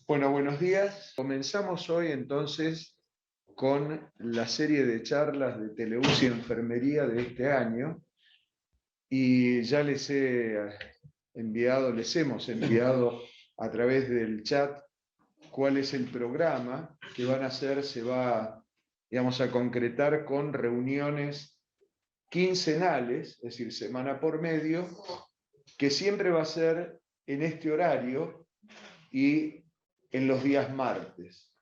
Bueno, buenos días. Comenzamos hoy entonces con la serie de charlas de Teleús y Enfermería de este año y ya les hemos enviado a través del chat cuál es el programa que van a hacer. Se va, digamos, a concretar con reuniones quincenales, es decir, semana por medio, que siempre va a ser en este horario y en los días martes.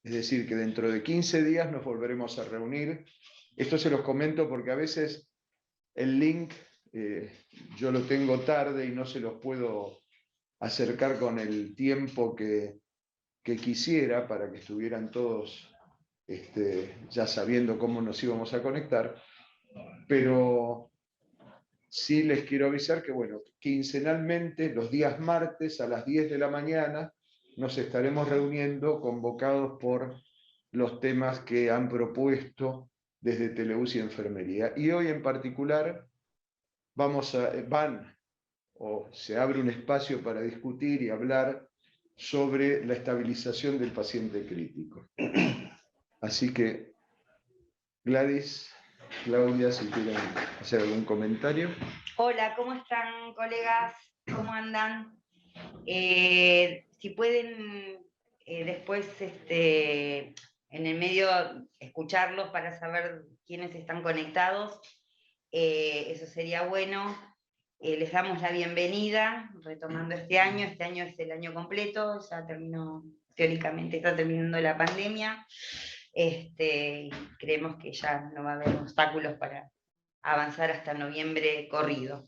Es decir, que dentro de 15 días nos volveremos a reunir. Esto se los comento porque a veces el link yo lo tengo tarde y no se los puedo acercar con el tiempo que quisiera para que estuvieran todos ya sabiendo cómo nos íbamos a conectar. Pero sí les quiero avisar que, bueno, quincenalmente, los días martes a las 10 de la mañana, nos estaremos reuniendo convocados por los temas que han propuesto desde Teleús y Enfermería. Y hoy en particular se abre un espacio para discutir y hablar sobre la estabilización del paciente crítico. Así que, Gladys, Claudia, si quieren hacer algún comentario. Hola, ¿cómo están, colegas? ¿Cómo andan? Si pueden después en el medio escucharlos para saber quiénes están conectados, eso sería bueno. Les damos la bienvenida, retomando este año. Este año es el año completo, ya terminó, teóricamente está terminando la pandemia. Creemos que ya no va a haber obstáculos para avanzar hasta noviembre corrido.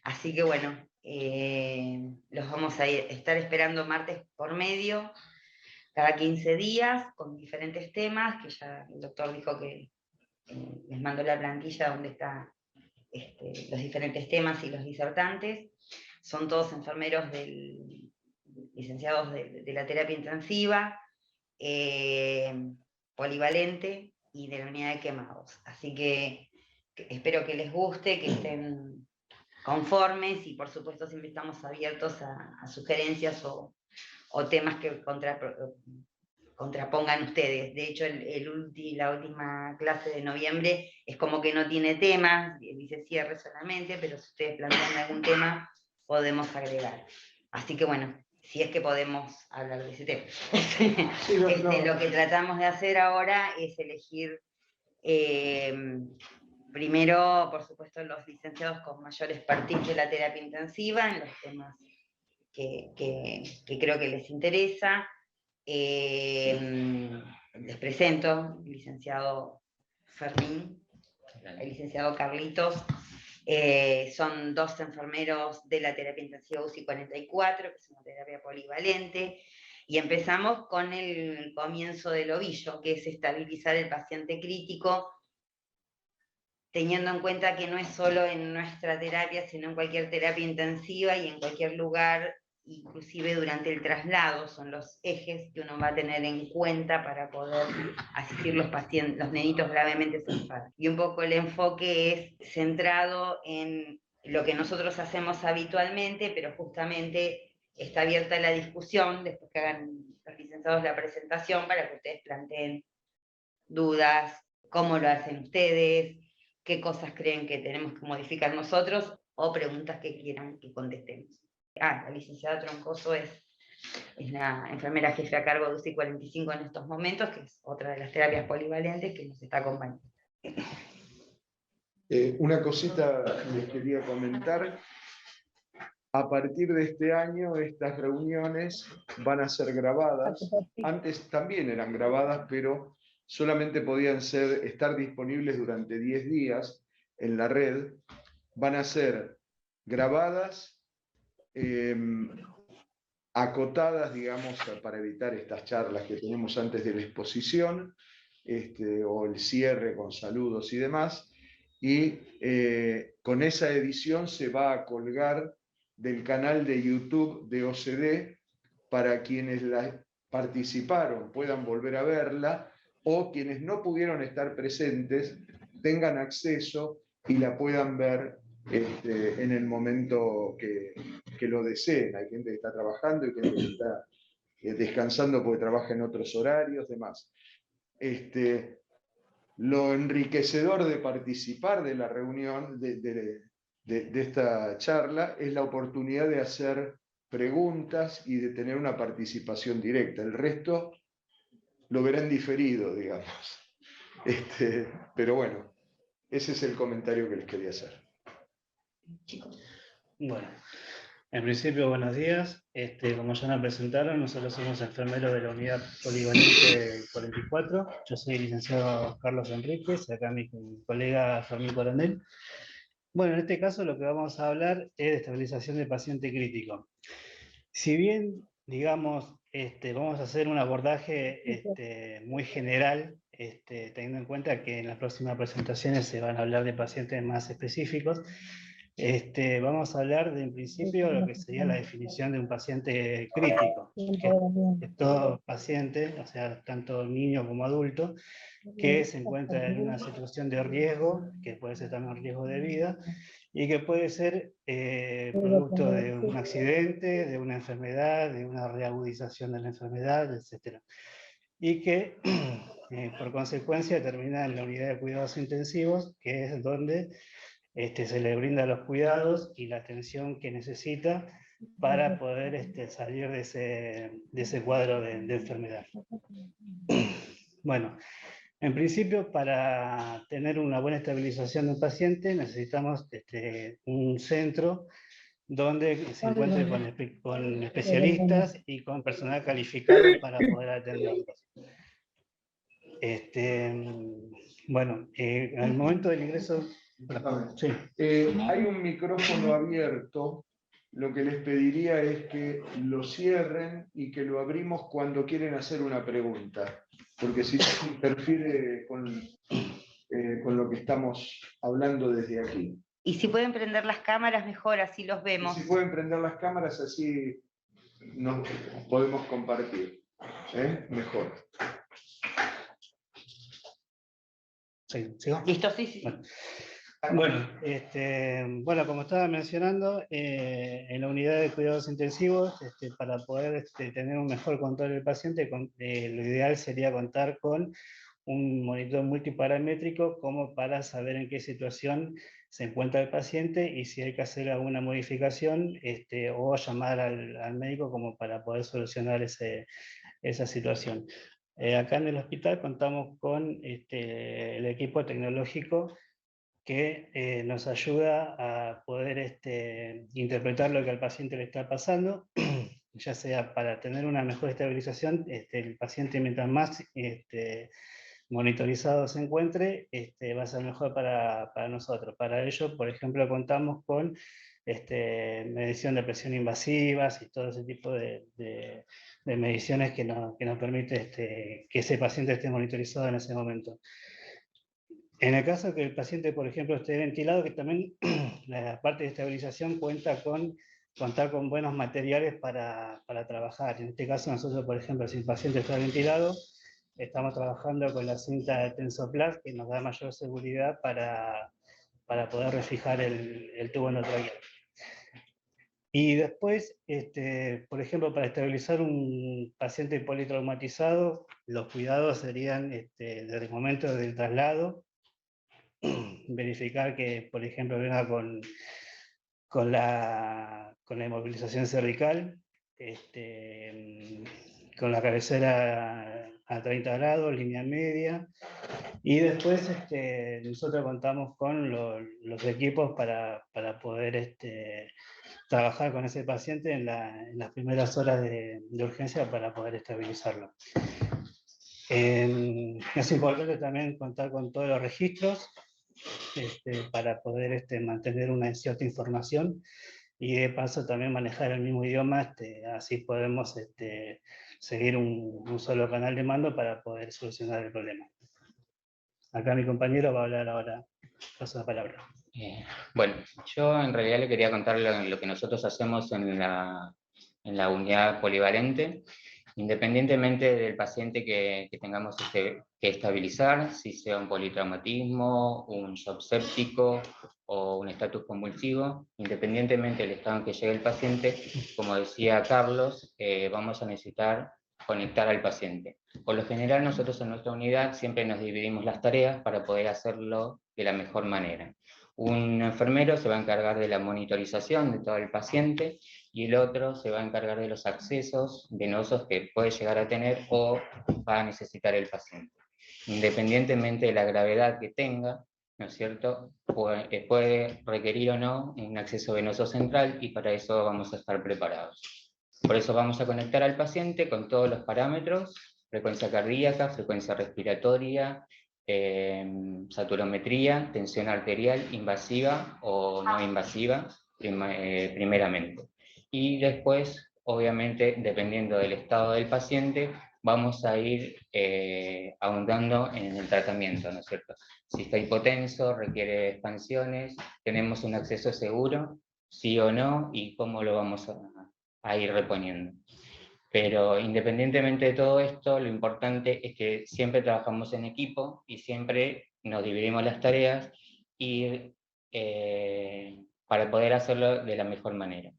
Así que bueno, los vamos a estar esperando martes por medio, cada 15 días, con diferentes temas, que ya el doctor dijo que les mandó la plantilla donde están los diferentes temas y los disertantes. Son todos enfermeros licenciados de la terapia intensiva, polivalente y de la unidad de quemados. Así que espero que les guste, que estén conformes y por supuesto siempre estamos abiertos a sugerencias o temas que contrapongan ustedes. De hecho, la última clase de noviembre es como que no tiene temas, dice cierre solamente, pero si ustedes plantean algún tema, podemos agregar. Así que bueno, si es que podemos hablar de ese tema. Sí, lo que tratamos de hacer ahora es elegir primero, por supuesto, los licenciados con mayor expertise de la terapia intensiva en los temas que creo que les interesa. Les presento el licenciado Fermín, el licenciado Carlitos. Son dos enfermeros de la terapia intensiva UCI 44, que es una terapia polivalente. Y empezamos con el comienzo del ovillo, que es estabilizar el paciente crítico, teniendo en cuenta que no es solo en nuestra terapia, sino en cualquier terapia intensiva y en cualquier lugar, inclusive durante el traslado, son los ejes que uno va a tener en cuenta para poder asistir los nenitos gravemente enfermos. Y un poco el enfoque es centrado en lo que nosotros hacemos habitualmente, pero justamente está abierta la discusión, después que hagan los licenciados la presentación, para que ustedes planteen dudas, cómo lo hacen ustedes, qué cosas creen que tenemos que modificar nosotros, o preguntas que quieran que contestemos. La licenciada Troncoso es la enfermera jefe a cargo de UCI 45 en estos momentos, que es otra de las terapias polivalentes que nos está acompañando. Una cosita les quería comentar. A partir de este año, estas reuniones van a ser grabadas. Antes también eran grabadas, pero solamente podían estar disponibles durante 10 días en la red. Van a ser grabadas, acotadas, digamos, para evitar estas charlas que tenemos antes de la exposición, o el cierre con saludos y demás. Y con esa edición se va a colgar del canal de YouTube de OCD para quienes participaron puedan volver a verla, o quienes no pudieron estar presentes tengan acceso y la puedan ver en el momento que lo deseen. Hay gente que está trabajando y gente que está descansando porque trabaja en otros horarios, demás. Lo enriquecedor de participar de la reunión, de esta charla, es la oportunidad de hacer preguntas y de tener una participación directa. El resto lo verán diferido, digamos. Pero bueno, ese es el comentario que les quería hacer. Bueno, en principio, buenos días. Como ya nos presentaron, nosotros somos enfermeros de la unidad polivalente 44. Yo soy el licenciado Carlos Enríquez, acá mi colega Fermín Coronel. Bueno, en este caso lo que vamos a hablar es de estabilización del paciente crítico. Si bien, digamos, vamos a hacer un abordaje muy general, teniendo en cuenta que en las próximas presentaciones se van a hablar de pacientes más específicos, vamos a hablar de, en principio, lo que sería la definición de un paciente crítico, que es todo paciente, o sea, tanto niño como adulto, que se encuentra en una situación de riesgo, que puede ser también riesgo de vida, y que puede ser producto de un accidente, de una enfermedad, de una reagudización de la enfermedad, etc. Y que, por consecuencia, termina en la unidad de cuidados intensivos, que es donde se le brinda los cuidados y la atención que necesita para poder salir de ese cuadro de enfermedad. Bueno, en principio, para tener una buena estabilización de un paciente, necesitamos un centro donde se encuentre con especialistas y con personal calificado para poder atenderlos. Bueno, al momento del ingreso... Sí. Hay un micrófono abierto. Lo que les pediría es que lo cierren y que lo abrimos cuando quieren hacer una pregunta, porque si no interfiere con lo que estamos hablando desde aquí. Y si pueden prender las cámaras, mejor, así los vemos. Y si pueden prender las cámaras, así nos podemos compartir. Mejor. ¿Sigo? ¿Listo? Sí, sí. Bueno, como estaba mencionando, en la unidad de cuidados intensivos, para poder tener un mejor control del paciente, lo ideal sería contar con un monitor multiparamétrico como para saber en qué situación se encuentra el paciente y si hay que hacer alguna modificación o llamar al médico como para poder solucionar esa situación. Acá en el hospital contamos con el equipo tecnológico que nos ayuda a poder interpretar lo que al paciente le está pasando, ya sea para tener una mejor estabilización, el paciente mientras más monitorizado se encuentre, va a ser mejor para nosotros. Para ello, por ejemplo, contamos con medición de presión invasivas y todo ese tipo de mediciones que nos permite que ese paciente esté monitorizado en ese momento. En el caso que el paciente, por ejemplo, esté ventilado, que también la parte de estabilización contar con buenos materiales para trabajar. En este caso, nosotros, por ejemplo, si el paciente está ventilado, estamos trabajando con la cinta de Tensoplast, que nos da mayor seguridad para poder refijar el tubo endotraqueal. Y después, por ejemplo, para estabilizar un paciente politraumatizado, los cuidados serían desde el momento del traslado, verificar que, por ejemplo, venga con la inmovilización cervical, con la cabecera a 30 grados, línea media, y después nosotros contamos con los equipos para poder trabajar con ese paciente en las primeras horas de urgencia para poder estabilizarlo. Es importante también contar con todos los registros para poder mantener una cierta información y de paso también manejar el mismo idioma, así podemos seguir un solo canal de mando para poder solucionar el problema. Acá mi compañero va a hablar ahora, paso la palabra. Bueno, yo en realidad le quería contar lo que nosotros hacemos en la unidad polivalente, independientemente del paciente que tengamos que estabilizar, si sea un politraumatismo, un shock séptico o un estatus convulsivo, independientemente del estado en que llegue el paciente, como decía Carlos, vamos a necesitar conectar al paciente. Por lo general, nosotros en nuestra unidad siempre nos dividimos las tareas para poder hacerlo de la mejor manera. Un enfermero se va a encargar de la monitorización de todo el paciente y el otro se va a encargar de los accesos venosos que puede llegar a tener o va a necesitar el paciente. Independientemente de la gravedad que tenga, ¿no es cierto?, puede requerir o no un acceso venoso central y para eso vamos a estar preparados. Por eso vamos a conectar al paciente con todos los parámetros: frecuencia cardíaca, frecuencia respiratoria, saturometría, tensión arterial invasiva o no invasiva, primeramente. Y después, obviamente, dependiendo del estado del paciente, vamos a ir ahondando en el tratamiento, ¿no es cierto? Si está hipotenso, requiere expansiones, tenemos un acceso seguro, sí o no, y cómo lo vamos a ir reponiendo. Pero independientemente de todo esto, lo importante es que siempre trabajamos en equipo y siempre nos dividimos las tareas y, para poder hacerlo de la mejor manera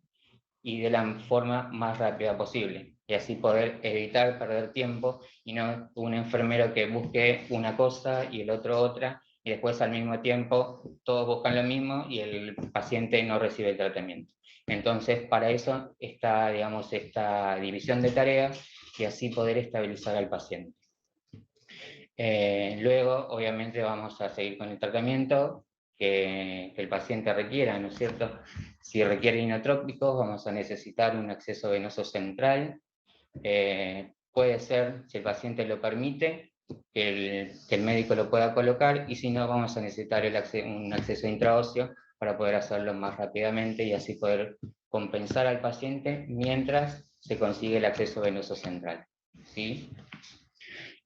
y de la forma más rápida posible, y así poder evitar perder tiempo y no un enfermero que busque una cosa y el otro otra, y después al mismo tiempo todos buscan lo mismo y el paciente no recibe el tratamiento. Entonces, para eso está, digamos, esta división de tareas y así poder estabilizar al paciente. Luego, obviamente, vamos a seguir con el tratamiento que el paciente requiera, ¿no es cierto? Si requiere inotrópicos, vamos a necesitar un acceso venoso central. Puede ser, si el paciente lo permite, que el médico lo pueda colocar, y si no, vamos a necesitar un acceso intraóseo para poder hacerlo más rápidamente y así poder compensar al paciente mientras se consigue el acceso venoso central, ¿sí?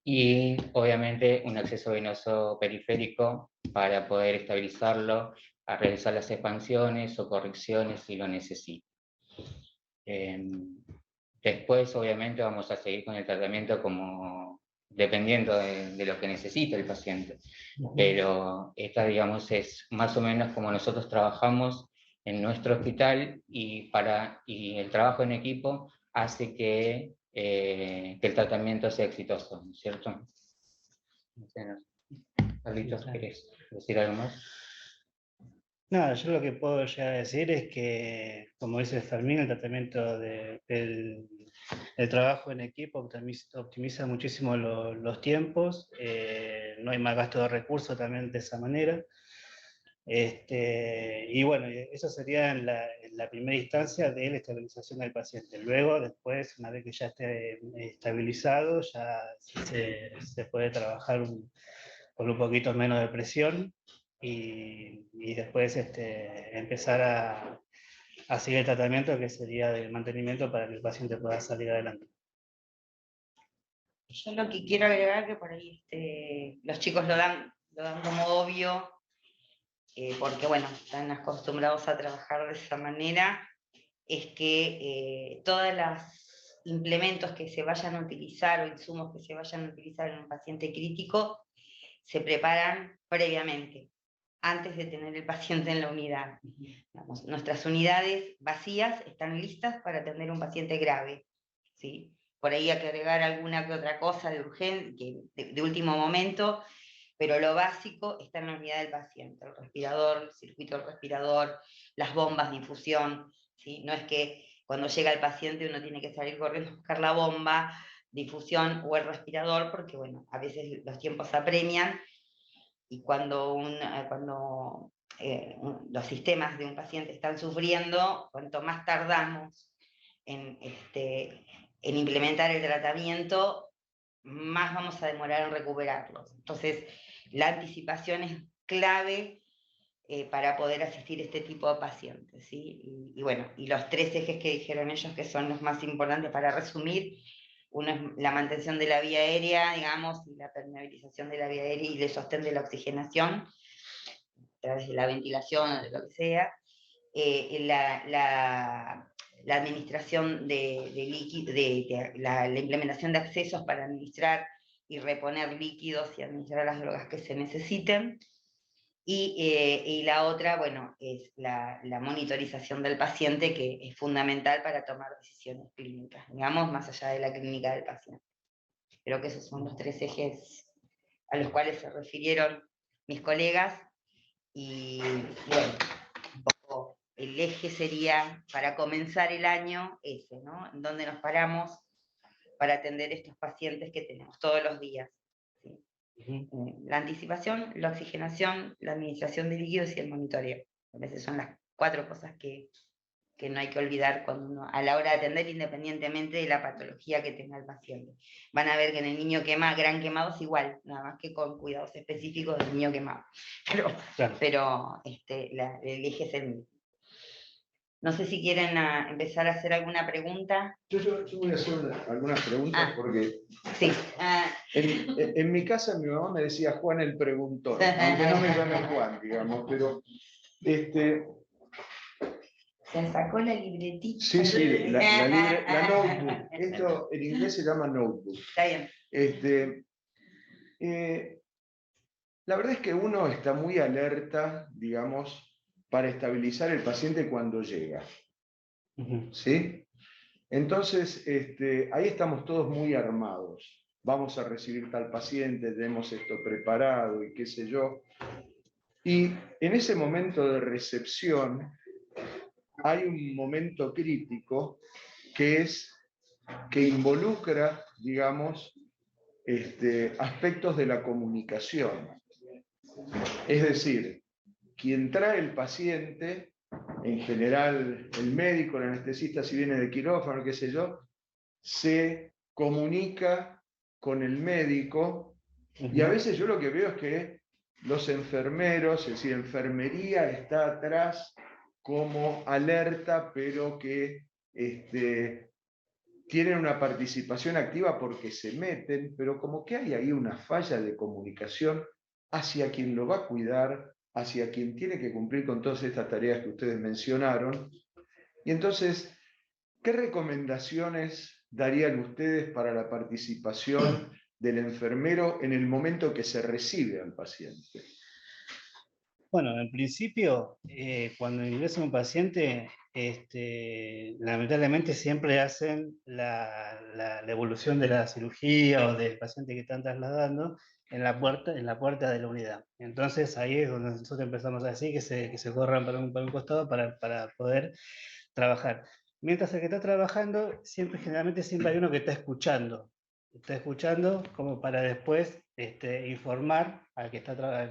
Y obviamente un acceso venoso periférico para poder estabilizarlo, a realizar las expansiones o correcciones si lo necesita. Después, obviamente, vamos a seguir con el tratamiento como dependiendo de lo que necesite el paciente. Pero esta, digamos, es más o menos como nosotros trabajamos en nuestro hospital, y el trabajo en equipo hace que el tratamiento sea exitoso, ¿no es cierto? Carlitos, ¿querés decir algo más? Nada, yo lo que puedo llegar a decir es que, como dice Fermín, el tratamiento el trabajo en equipo optimiza muchísimo los tiempos, no hay más gasto de recursos también de esa manera. Y bueno, eso sería en la primera instancia de la estabilización del paciente. Luego, después, una vez que ya esté estabilizado, ya se puede trabajar con un poquito menos de presión y después empezar a seguir el tratamiento, que sería de mantenimiento para que el paciente pueda salir adelante. Yo lo que quiero agregar, que por ahí los chicos lo dan como obvio, porque bueno, están acostumbrados a trabajar de esa manera, es que todos los implementos que se vayan a utilizar o insumos que se vayan a utilizar en un paciente crítico se preparan previamente, antes de tener el paciente en la unidad. Digamos, nuestras unidades vacías están listas para atender un paciente grave, ¿sí? Por ahí hay que agregar alguna que otra cosa de urgencia, de último momento, pero lo básico está en la unidad del paciente: el respirador, el circuito del respirador, las bombas de infusión, ¿sí? No es que cuando llega el paciente uno tiene que salir corriendo a buscar la bomba de infusión o el respirador, porque bueno, a veces los tiempos apremian, y cuando los sistemas de un paciente están sufriendo, cuanto más tardamos en implementar el tratamiento, más vamos a demorar en recuperarlos. Entonces, la anticipación es clave para poder asistir a este tipo de pacientes, ¿sí? Y bueno, y los 3 ejes que dijeron ellos, que son los más importantes para resumir: uno es la mantención de la vía aérea, digamos, y la permeabilización de la vía aérea y el sostén de la oxigenación, a través de la ventilación o de lo que sea, la administración de líquidos, la implementación de accesos para administrar y reponer líquidos y administrar las drogas que se necesiten, Y la otra, bueno, es la monitorización del paciente, que es fundamental para tomar decisiones clínicas, digamos, más allá de la clínica del paciente. Creo que esos son los 3 ejes a los cuales se refirieron mis colegas. Y bueno, un poco el eje sería, para comenzar el año, ese, ¿no? En donde nos paramos para atender estos pacientes que tenemos todos los días. ¿Sí? La anticipación, la oxigenación, la administración de líquidos y el monitoreo. A veces son las 4 cosas que no hay que olvidar cuando uno, a la hora de atender, independientemente de la patología que tenga el paciente. Van a ver que en el niño gran quemado es igual, nada más que con cuidados específicos del niño quemado. Pero el eje es el mismo. No sé si quieren empezar a hacer alguna pregunta. Yo voy a hacer algunas preguntas porque sí. En mi casa mi mamá me decía Juan el preguntón, aunque no me llame Juan, digamos, pero se sacó la libretita. Sí, la notebook. Esto en inglés se llama notebook. Está bien. La verdad es que uno está muy alerta, digamos, para estabilizar el paciente cuando llega. ¿Sí? Entonces, ahí estamos todos muy armados. Vamos a recibir tal paciente, tenemos esto preparado y qué sé yo. Y en ese momento de recepción hay un momento crítico que involucra, digamos, aspectos de la comunicación. Es decir, quien trae el paciente, en general el médico, el anestesista, si viene de quirófano, qué sé yo, se comunica con el médico, y a veces yo lo que veo es que los enfermeros, es decir, enfermería está atrás como alerta, pero que tienen una participación activa porque se meten, pero como que hay ahí una falla de comunicación hacia quien lo va a cuidar, hacia quien tiene que cumplir con todas estas tareas que ustedes mencionaron. Y entonces, ¿qué recomendaciones darían ustedes para la participación del enfermero en el momento que se recibe al paciente? Bueno, en principio, cuando ingresa un paciente, lamentablemente siempre hacen la evolución de la cirugía o del paciente que están trasladando en la puerta de la unidad. Entonces ahí es donde nosotros empezamos a decir que se corran para un costado para poder trabajar. Mientras el que está trabajando, generalmente siempre hay uno que está escuchando como para después informar al que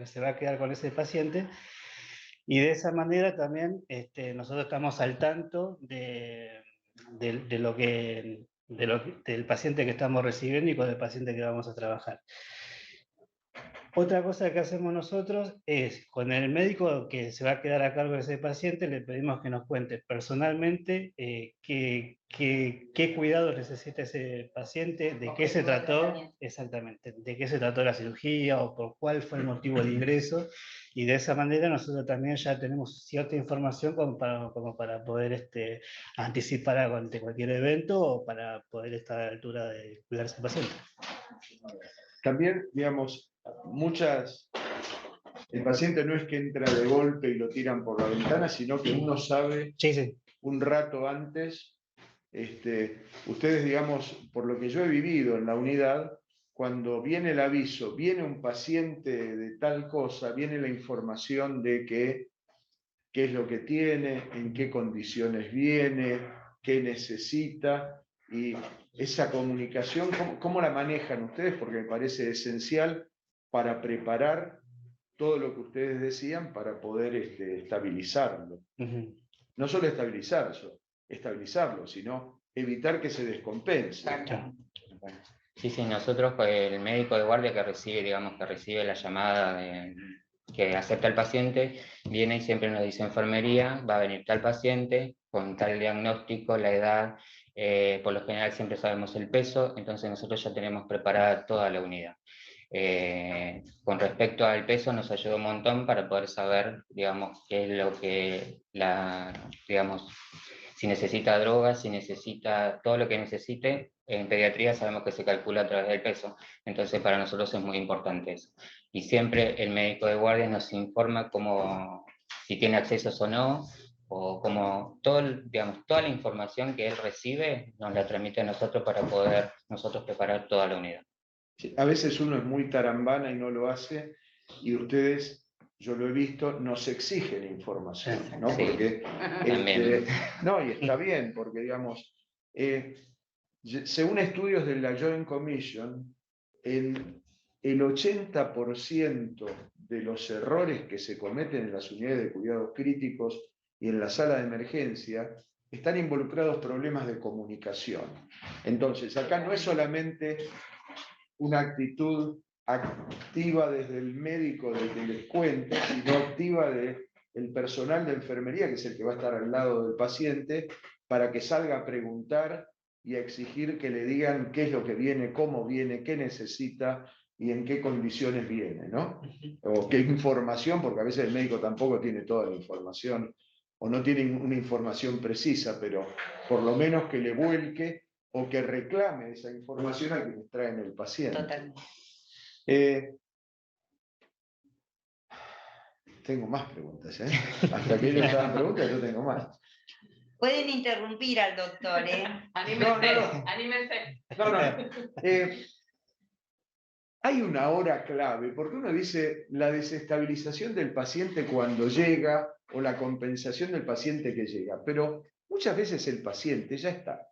se va a quedar con ese paciente, y de esa manera también nosotros estamos al tanto del paciente que estamos recibiendo y con el paciente que vamos a trabajar. Otra cosa que hacemos nosotros es, con el médico que se va a quedar a cargo de ese paciente, le pedimos que nos cuente personalmente qué cuidados necesita ese paciente, de qué se trató exactamente, de qué se trató la cirugía o por cuál fue el motivo del ingreso, y de esa manera nosotros también ya tenemos cierta información como para poder anticipar ante cualquier evento o para poder estar a la altura de cuidar a ese paciente. También, digamos, el paciente no es que entra de golpe y lo tiran por la ventana, sino que uno sabe un rato antes. Ustedes, digamos, por lo que yo he vivido en la unidad, cuando viene el aviso, viene un paciente de tal cosa, viene la información de qué es lo que tiene, en qué condiciones viene, qué necesita, y esa comunicación, ¿cómo la manejan ustedes? Porque me parece esencial para preparar todo lo que ustedes decían para poder estabilizarlo. No solo estabilizarlo, sino evitar que se descompense. Sí, nosotros, el médico de guardia que recibe la llamada que acepta el paciente, viene y siempre nos dice enfermería, va a venir tal paciente con tal diagnóstico, la edad, por lo general siempre sabemos el peso, entonces nosotros ya tenemos preparada toda la unidad. Con respecto al peso nos ayuda un montón para poder saber, digamos, qué es lo que si necesita drogas, si necesita todo lo que necesite. En pediatría sabemos que se calcula a través del peso, entonces para nosotros es muy importante eso. Y siempre el médico de guardia nos informa cómo, si tiene accesos o no, o como digamos, toda la información que él recibe nos la transmite a nosotros para poder nosotros preparar toda la unidad. Sí, a veces uno es muy tarambana y no lo hace, y ustedes, yo lo he visto, nos exigen información, ¿no? Sí, porque, también. no, y está bien, porque digamos, según estudios de la Joint Commission, el 80% de los errores que se cometen en las unidades de cuidados críticos y en la sala de emergencia están involucrados problemas de comunicación. Entonces, acá no es solamente una actitud activa desde el médico del que les cuento, sino activa del personal de enfermería, que es el que va a estar al lado del paciente, para que salga a preguntar y a exigir que le digan qué es lo que viene, cómo viene, qué necesita y en qué condiciones viene, ¿no? O qué información, porque a veces el médico tampoco tiene toda la información, o no tiene una información precisa, pero por lo menos que le vuelque o que reclame esa información a quienes traen el paciente. Totalmente. Tengo más preguntas, ¿eh? Hasta que ellos hagan preguntas, yo tengo más. Pueden interrumpir al doctor, ¿eh? Anímense. No. Hay una hora clave, porque uno dice la desestabilización del paciente cuando llega o la compensación del paciente que llega, pero muchas veces el paciente ya está.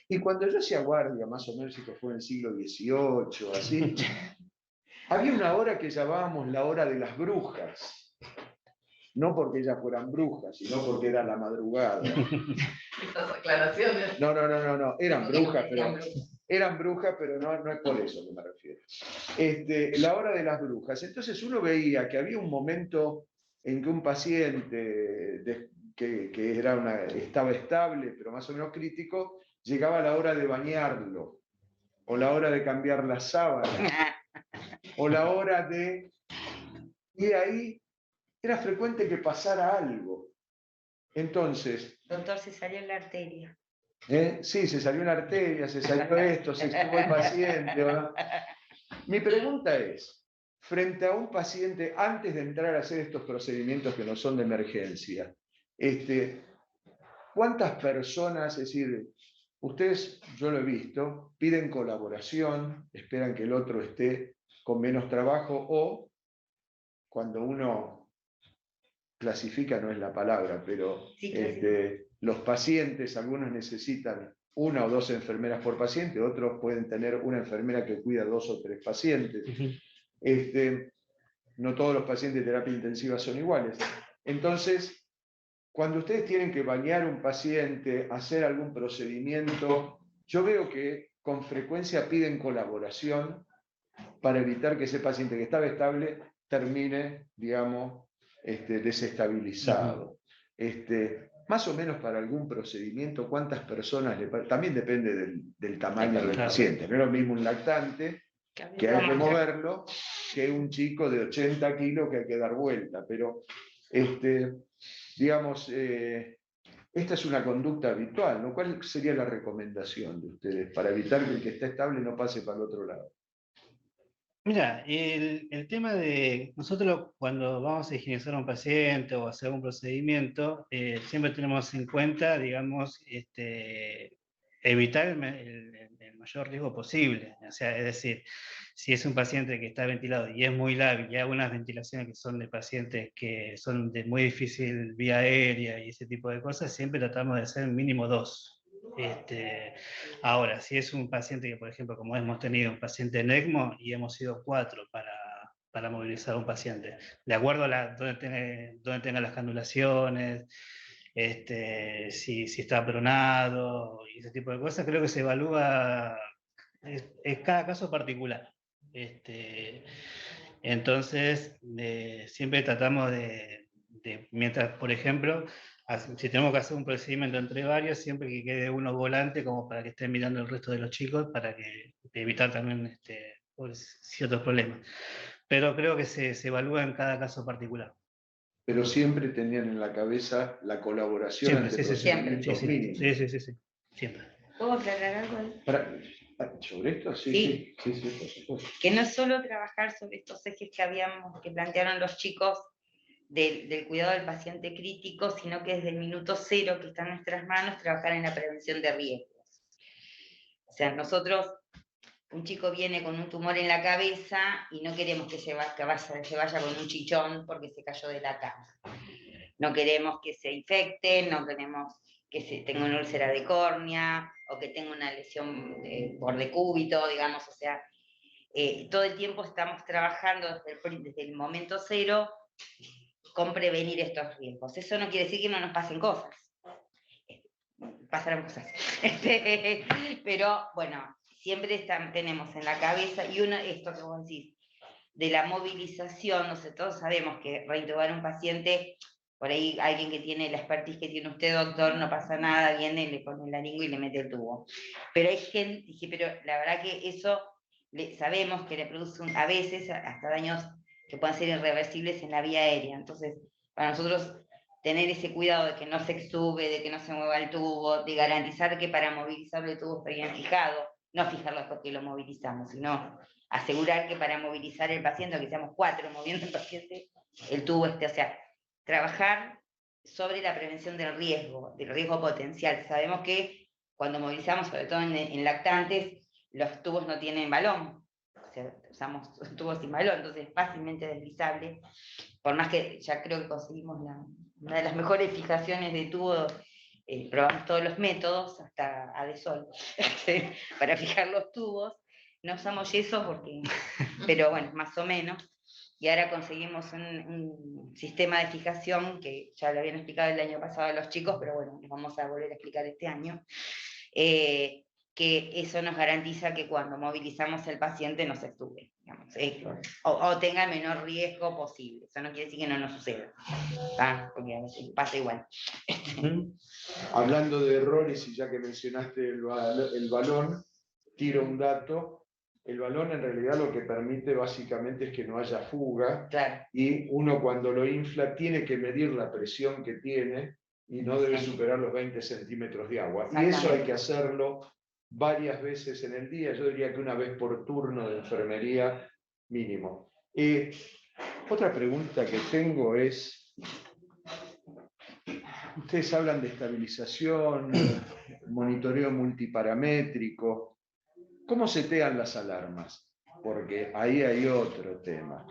Y cuando yo hacía guardia, más o menos esto fue en el siglo XVIII, así, había una hora que llamábamos la hora de las brujas. No porque ellas fueran brujas, sino porque era la madrugada. Estas aclaraciones. No, eran brujas, pero no es por eso que me refiero. La hora de las brujas. Entonces uno veía que había un momento en que un paciente que estaba estable, pero más o menos crítico, llegaba la hora de bañarlo, o la hora de cambiar la sábana, o la hora de... Y ahí era frecuente que pasara algo. Entonces... Doctor, se salió la arteria. Sí, se salió una arteria, se salió esto, se estuvo el paciente. ¿No? Mi pregunta es, frente a un paciente, antes de entrar a hacer estos procedimientos que no son de emergencia, ¿cuántas personas, es decir, ustedes, yo lo he visto, piden colaboración, esperan que el otro esté con menos trabajo, o cuando uno clasifica, no es la palabra, pero Sí, los pacientes, algunos necesitan 1 o 2 enfermeras por paciente, otros pueden tener una enfermera que cuida 2 o 3 pacientes. No todos los pacientes de terapia intensiva son iguales. Entonces, cuando ustedes tienen que bañar un paciente, hacer algún procedimiento, yo veo que con frecuencia piden colaboración para evitar que ese paciente que estaba estable termine, digamos, desestabilizado. Más o menos para algún procedimiento, ¿cuántas personas también depende del tamaño del paciente? No es lo mismo un lactante, que hay que moverlo, que un chico de 80 kilos que hay que dar vuelta. Pero, digamos, esta es una conducta habitual, ¿no? ¿Cuál sería la recomendación de ustedes para evitar que el que está estable no pase para el otro lado? Mira, el tema de nosotros cuando vamos a higienizar a un paciente o hacer un procedimiento, siempre tenemos en cuenta, digamos, evitar el mayor riesgo posible. O sea, es decir, si es un paciente que está ventilado y es muy lábil, y hay algunas ventilaciones que son de pacientes que son de muy difícil vía aérea y ese tipo de cosas, siempre tratamos de hacer mínimo 2. Ahora, si es un paciente que, por ejemplo, como hemos tenido un paciente en ECMO y hemos sido 4 para movilizar a un paciente, de acuerdo a donde tenga las canulaciones, si está pronado y ese tipo de cosas, creo que se evalúa, es cada caso particular. Entonces, siempre tratamos mientras, por ejemplo, si tenemos que hacer un procedimiento entre varios, siempre que quede uno volante como para que estén mirando el resto de los chicos, para evitar también ciertos problemas. Pero creo que se evalúa en cada caso particular. pero siempre tenían en la cabeza la colaboración Siempre, ante sí, sí, sí. procedimientos Sí, mínimos. sí. Siempre. ¿Puedo aclarar algo ahí? ¿Sobre esto? Sí. Sí, por supuesto. Que no es solo trabajar sobre estos ejes que plantearon los chicos del cuidado del paciente crítico, sino que desde el minuto cero que está en nuestras manos, trabajar en la prevención de riesgos. O sea, nosotros, un chico viene con un tumor en la cabeza y no queremos que se vaya con un chichón porque se cayó de la cama. No queremos que se infecte, no queremos que tenga una úlcera de córnea o que tenga una lesión por decúbito, digamos, o sea, todo el tiempo estamos trabajando desde el momento cero con prevenir estos riesgos. Eso no quiere decir que no nos pasen cosas. Pasarán cosas. Pero bueno, siempre tenemos en la cabeza, y esto que vos decís, de la movilización, no sé, todos sabemos que reintubar a un paciente, por ahí alguien que tiene la expertise que tiene usted, doctor, no pasa nada, viene, le pone la lengua y le mete el tubo. Pero hay gente, pero la verdad que eso sabemos que le produce a veces hasta daños que pueden ser irreversibles en la vía aérea. Entonces, para nosotros tener ese cuidado de que no se extube, de que no se mueva el tubo, de garantizar que para movilizar el tubo esté bien fijado, no fijarlo porque lo movilizamos, sino asegurar que para movilizar el paciente, que seamos 4 moviendo el paciente, el tubo esté, o sea, trabajar sobre la prevención del riesgo potencial. Sabemos que cuando movilizamos, sobre todo en lactantes, los tubos no tienen balón, o sea, usamos tubos sin balón, entonces es fácilmente deslizable, por más que ya creo que conseguimos una de las mejores fijaciones de tubo, probamos todos los métodos, hasta Adesol, para fijar los tubos. No usamos yeso pero bueno, más o menos. Y ahora conseguimos un sistema de fijación que ya lo habían explicado el año pasado a los chicos, pero bueno, lo vamos a volver a explicar este año. Que eso nos garantiza que cuando movilizamos el paciente no se extube, digamos, o tenga el menor riesgo posible. Eso no quiere decir que no nos suceda, porque a veces pasa igual. Hablando de errores, y ya que mencionaste el balón, tiro un dato. El balón en realidad lo que permite básicamente es que no haya fuga, Claro. Y uno cuando lo infla tiene que medir la presión que tiene y no debe superar los 20 centímetros de agua. Y eso hay que hacerlo varias veces en el día, yo diría que una vez por turno de enfermería mínimo. Otra pregunta que tengo es, ustedes hablan de estabilización, monitoreo multiparamétrico. ¿Cómo setean las alarmas? Porque ahí hay otro tema.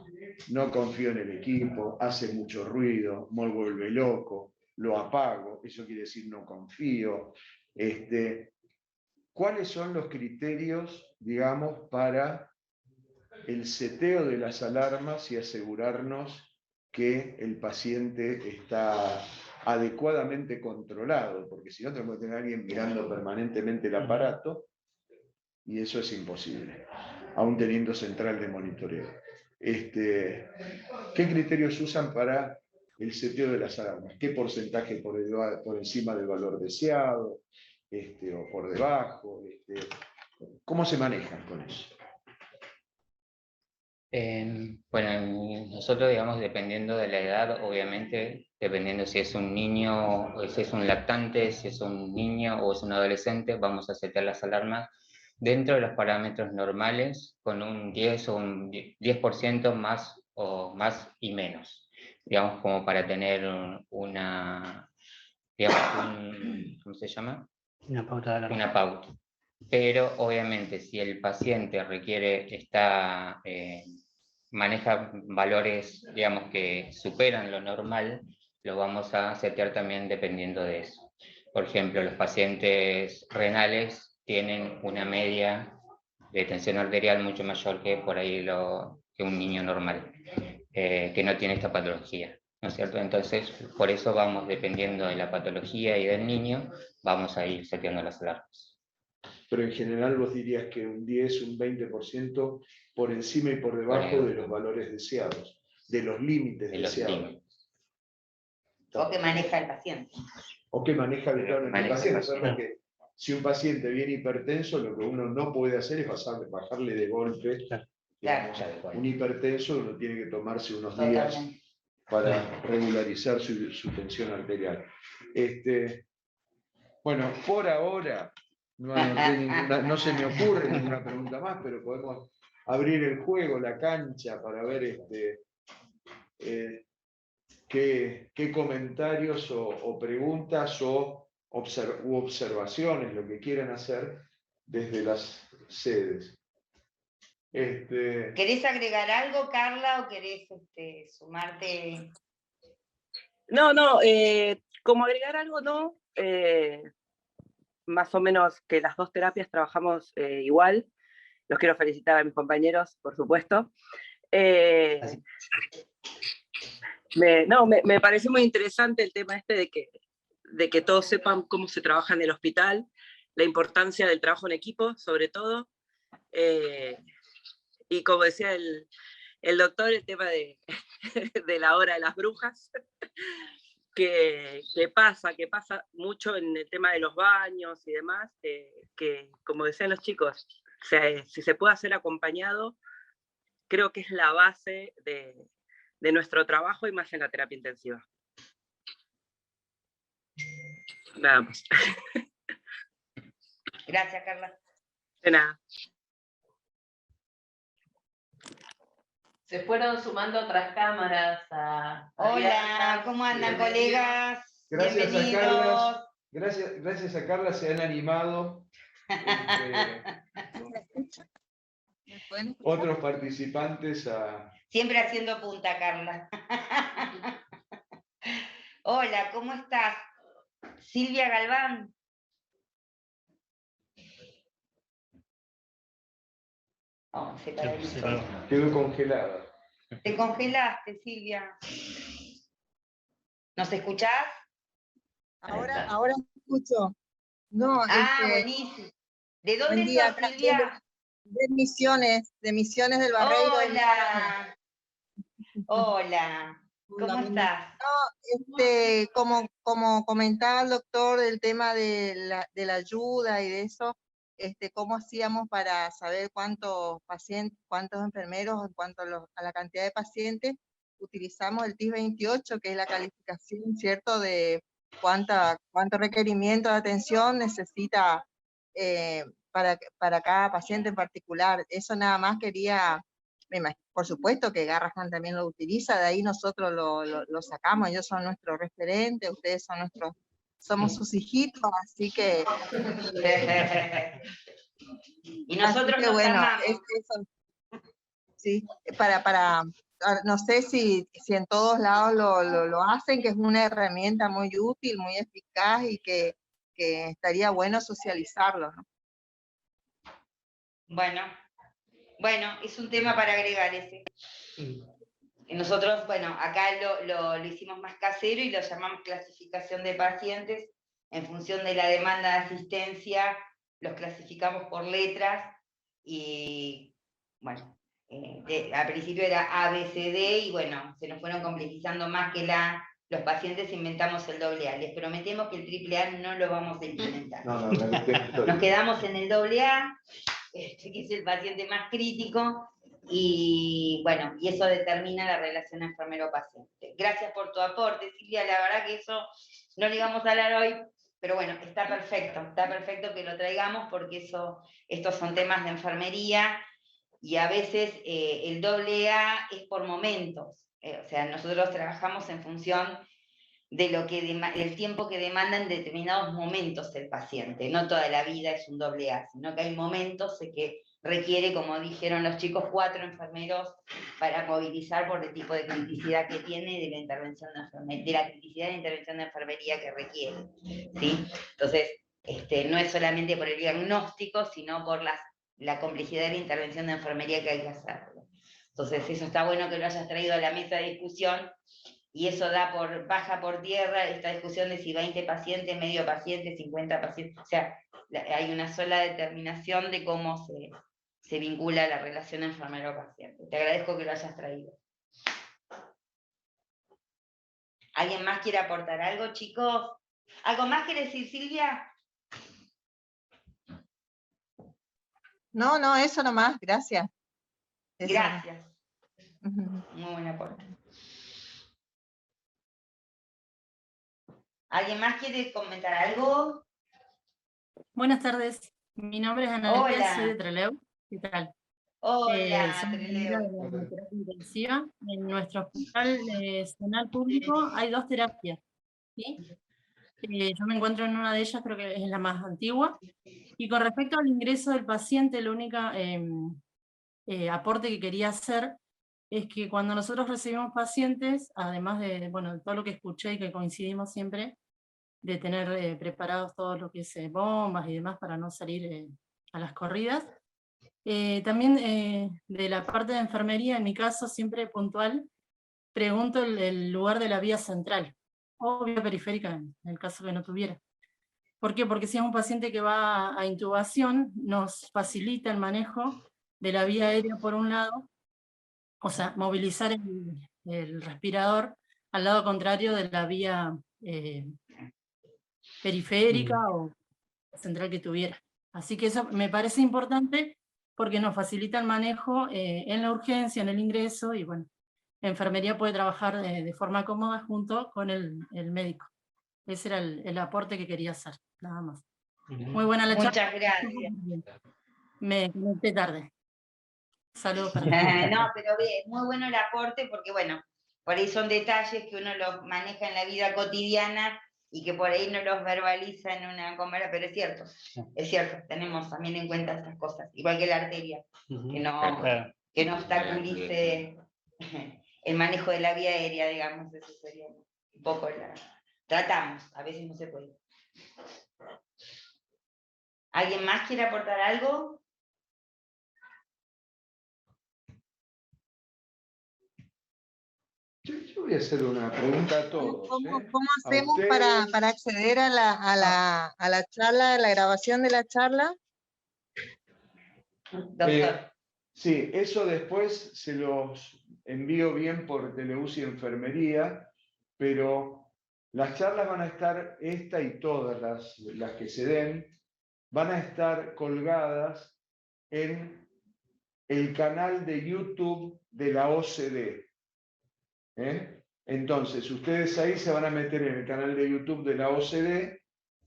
No confío en el equipo, hace mucho ruido, me vuelve loco, lo apago, eso quiere decir no confío. ¿Cuáles son los criterios, digamos, para el seteo de las alarmas y asegurarnos que el paciente está adecuadamente controlado? Porque si no, tenemos que tener a alguien mirando permanentemente el aparato, y eso es imposible, aún teniendo central de monitoreo. ¿Qué criterios usan para el seteo de las alarmas? ¿Qué porcentaje por encima del valor deseado o por debajo? ¿Cómo se manejan con eso? Bueno, nosotros, digamos, dependiendo de la edad, obviamente, dependiendo si es un niño, o si es un lactante, si es un niño o es un adolescente, vamos a setear las alarmas dentro de los parámetros normales, con un 10 o un 10% más o más y menos, digamos, como para tener una, digamos, ¿cómo se llama? Una pauta de alarma. Una pauta. Pero obviamente si el paciente maneja valores, digamos, que superan lo normal, lo vamos a setear también dependiendo de eso. Por ejemplo, los pacientes renales tienen una media de tensión arterial mucho mayor que por ahí que un niño normal, que no tiene esta patología, ¿no es cierto? Entonces, por eso vamos, dependiendo de la patología y del niño, vamos a ir seteando las alarmas. Pero en general vos dirías que un 10, un 20% por encima y por debajo de los valores deseados, de los límites deseados. O que maneja el paciente. O que maneja el paciente. Sabemos que si un paciente viene hipertenso, lo que uno no puede hacer es bajarle de golpe. Digamos, un hipertenso uno tiene que tomarse unos días para regularizar su tensión arterial. Bueno, por ahora no se me ocurre ninguna pregunta más, pero podemos abrir el juego, la cancha, para ver qué comentarios o preguntas u observaciones, lo que quieran hacer desde las sedes. ¿Querés agregar algo, Carla, o querés sumarte? No, como agregar algo no, más o menos que las dos terapias trabajamos igual. Los quiero felicitar a mis compañeros, por supuesto. Me pareció muy interesante el tema de que todos sepan cómo se trabaja en el hospital, la importancia del trabajo en equipo, sobre todo. Y como decía el doctor, el tema de la hora de las brujas, que pasa mucho en el tema de los baños y demás, que como decían los chicos, si se puede hacer acompañado, creo que es la base de nuestro trabajo y más en la terapia intensiva. Nada más. Gracias, Carla. De nada. Se fueron sumando otras cámaras Hola, ¿cómo andan, colegas? Gracias Bienvenidos. Gracias a Carla, se han animado otros participantes a... Siempre haciendo punta, Carla. Hola, ¿cómo estás? Silvia Galván. Oh, se paralizó. Quedó congelada. Te congelaste, Silvia. ¿Nos escuchás? Ahora escucho. No, Buenísimo. ¿De dónde buen día, sos, Silvia? de Misiones del Barreiro. Hola. Hola. ¿Cómo estás? Como comentaba el doctor del tema de la ayuda y de eso, cómo hacíamos para saber cuántos pacientes, cuántos enfermeros en cuanto a la cantidad de pacientes. Utilizamos el TIS 28, que es la calificación, ¿cierto?, de cuánto requerimiento de atención necesita para cada paciente en particular. Eso nada más quería, por supuesto que Garrahan también lo utiliza, de ahí nosotros lo sacamos, ellos son nuestros referentes, ustedes son somos sus hijitos, así que... Y nosotros nos amamos. eso. Sí, no sé si en todos lados lo hacen, que es una herramienta muy útil, muy eficaz y que estaría bueno socializarlo, ¿no? Bueno, es un tema para agregar ese. Nosotros, acá lo hicimos más casero y lo llamamos clasificación de pacientes. En función de la demanda de asistencia, los clasificamos por letras y, al principio era A, B, C, D y se nos fueron complejizando más que los pacientes, inventamos el AA. Les prometemos que el AAA no lo vamos a implementar. Nos quedamos en el AA, que es el paciente más crítico, y eso determina la relación enfermero-paciente. Gracias por tu aporte, Silvia, la verdad que eso no le íbamos a hablar hoy, pero está perfecto que lo traigamos porque estos son temas de enfermería y a veces el AA es por momentos, o sea, nosotros trabajamos en función de del tiempo que demanda en determinados momentos el paciente. No toda la vida es un AA, sino que hay momentos en que requiere, como dijeron los chicos, 4 enfermeros para movilizar por el tipo de criticidad que tiene y de la intervención de la criticidad de la intervención de enfermería que requiere, ¿sí? Entonces, no es solamente por el diagnóstico, sino por la complejidad de la intervención de enfermería que hay que hacerlo. Entonces, eso está bueno que lo hayas traído a la mesa de discusión, y eso baja por tierra esta discusión de si 20 pacientes, medio paciente, 50 pacientes, o sea, hay una sola determinación de cómo se vincula la relación enfermero-paciente. Te agradezco que lo hayas traído. ¿Alguien más quiere aportar algo, chicos? ¿Algo más quiere decir, Silvia? No, eso nomás, gracias. Gracias. Muy buen aporte. ¿Alguien más quiere comentar algo? Buenas tardes, mi nombre es Analia, Hola. soy de Trelew. ¿Qué tal? Hola, Soy Trelew. enfermera de la terapia intensiva. En nuestro hospital zonal público hay 2 terapias, ¿sí? Yo me encuentro en una de ellas, creo que es la más antigua. Y con respecto al ingreso del paciente, el único aporte que quería hacer es que cuando nosotros recibimos pacientes, además de bueno, todo lo que escuché y que coincidimos siempre, de tener preparados todo lo que es bombas y demás para no salir a las corridas. También de la parte de enfermería, en mi caso siempre puntual, pregunto el lugar de la vía central o vía periférica en el caso que no tuviera. ¿Por qué? Porque si es un paciente que va a intubación, nos facilita el manejo de la vía aérea por un lado, o sea, movilizar el respirador al lado contrario de la vía periférica o central que tuviera. Así que eso me parece importante porque nos facilita el manejo en la urgencia, en el ingreso, y bueno, la enfermería puede trabajar de forma cómoda junto con el médico. Ese era el aporte que quería hacer, nada más. Muy buena la charla. Muchas gracias. Me conecté tarde. Saludos para todos. No, pero bien, muy bueno el aporte porque, bueno, por ahí son detalles que uno los maneja en la vida cotidiana y que por ahí no los verbaliza en una conversación, pero es cierto, tenemos también en cuenta estas cosas, igual que la arteria, que no obstaculice el manejo de la vía aérea, digamos, eso sería un poco tratamos, a veces no se puede. ¿Alguien más quiere aportar algo? Yo voy a hacer una pregunta a todos. ¿Cómo hacemos para acceder a la charla, a la grabación de la charla? Sí, eso después se los envío bien por Teleuci Enfermería, pero las charlas van a estar, esta y todas las que se den, van a estar colgadas en el canal de YouTube de la OCDE. Entonces, ustedes ahí se van a meter en el canal de YouTube de la OCDE,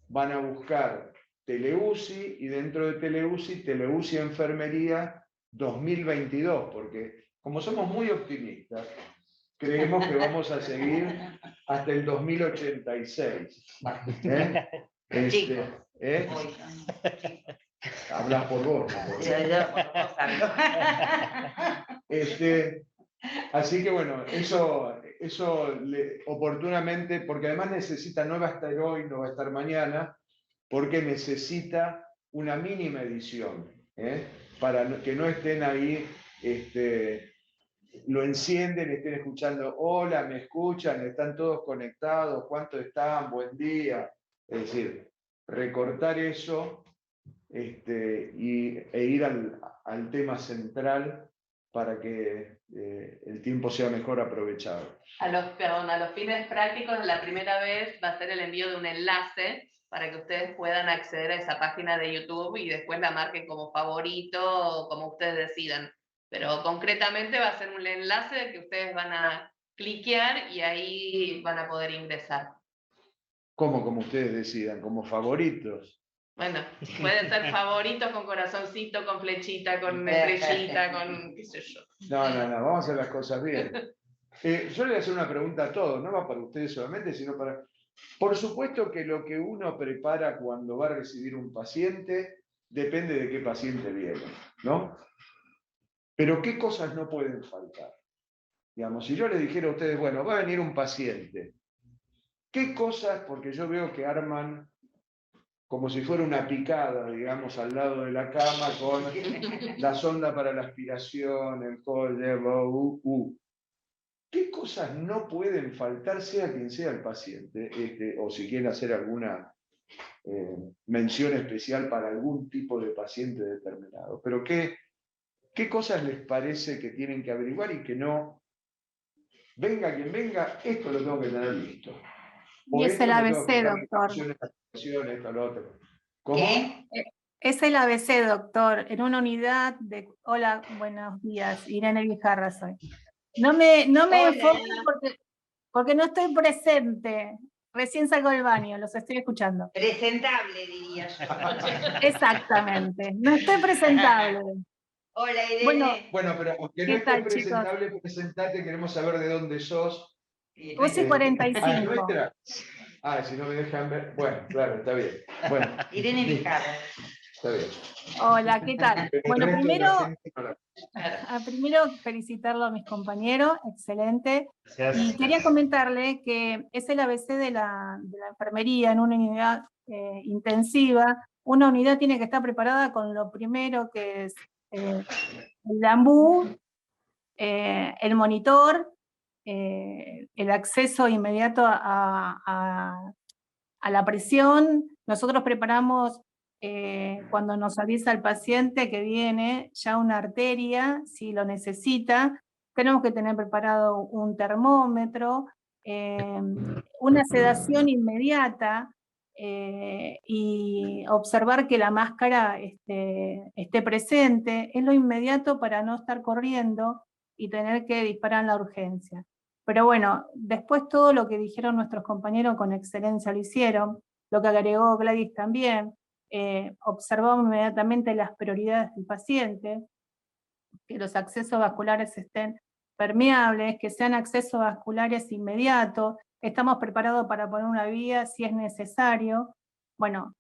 van a buscar Teleuci y dentro de Teleuci Enfermería 2022, porque como somos muy optimistas, creemos que vamos a seguir hasta el 2086. Hablas por vos. Así que bueno, eso oportunamente, porque además necesita, no va a estar hoy, no va a estar mañana, porque necesita una mínima edición, para que no estén ahí, lo encienden, estén escuchando, hola, me escuchan, están todos conectados, ¿cuánto están? Buen día. Es decir, recortar eso e ir al tema central para que el tiempo sea mejor aprovechado. A los fines prácticos, la primera vez va a ser el envío de un enlace para que ustedes puedan acceder a esa página de YouTube y después la marquen como favorito o como ustedes decidan. Pero concretamente va a ser un enlace que ustedes van a cliquear y ahí van a poder ingresar. ¿Cómo? Como ustedes decidan, como favoritos. Bueno, pueden ser favoritos con corazoncito, con flechita, con estrellita, con qué sé yo. No, vamos a hacer las cosas bien. Yo le voy a hacer una pregunta a todos, no va para ustedes solamente, sino para... Por supuesto que lo que uno prepara cuando va a recibir un paciente depende de qué paciente viene, ¿no? Pero ¿qué cosas no pueden faltar? Digamos, si yo le dijera a ustedes, bueno, va a venir un paciente, ¿qué cosas? Porque yo veo que arman como si fuera una picada, digamos, al lado de la cama con la sonda para la aspiración, el collar, ¿Qué cosas no pueden faltar, sea quien sea el paciente? O si quieren hacer alguna mención especial para algún tipo de paciente determinado. Pero ¿qué cosas les parece que tienen que averiguar y que no? Venga quien venga, esto lo tengo que tener listo. Y es el ABC, doctor. Esto, lo otro. ¿Cómo? ¿Qué? Es el ABC, doctor, en una unidad de... Hola, buenos días, Irene Guijarra soy. No me enfoquen porque no estoy presente. Recién salgo del baño, los estoy escuchando. Presentable, diría yo. Exactamente, no estoy presentable. Hola, Irene. Bueno, pero aunque no ¿qué estés tal, chicos? presentable, presentate, queremos saber de dónde sos. 12:45. ¿Nuestra? Si no me dejan ver. Bueno, claro, está bien. Bueno, Irene Vizcarra. está bien. Hola, ¿qué tal? El Bueno, resto de la gente no la- primero felicitarlo a mis compañeros, excelente. Gracias. Y quería comentarle que es el ABC de la enfermería en una unidad intensiva. Una unidad tiene que estar preparada con lo primero que es el AMBU, el monitor, el acceso inmediato a la presión. Nosotros preparamos cuando nos avisa el paciente que viene ya una arteria, si lo necesita, tenemos que tener preparado un termómetro, una sedación inmediata y observar que la máscara esté presente, es lo inmediato para no estar corriendo y tener que disparar en la urgencia. Pero bueno, después todo lo que dijeron nuestros compañeros con excelencia lo hicieron, lo que agregó Gladys también, observamos inmediatamente las prioridades del paciente, que los accesos vasculares estén permeables, que sean accesos vasculares inmediatos, estamos preparados para poner una vía si es necesario. Bueno,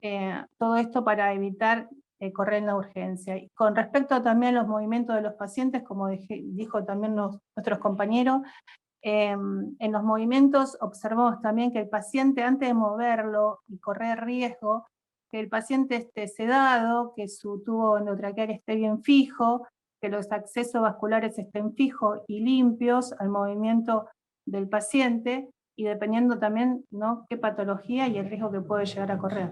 todo esto para evitar correr en la urgencia. Y con respecto también a los movimientos de los pacientes, como dijo también nuestros compañeros, en los movimientos observamos también que el paciente, antes de moverlo y correr riesgo, que el paciente esté sedado, que su tubo endotraqueal esté bien fijo, que los accesos vasculares estén fijos y limpios al movimiento del paciente, y dependiendo también, ¿no?, qué patología y el riesgo que puede llegar a correr.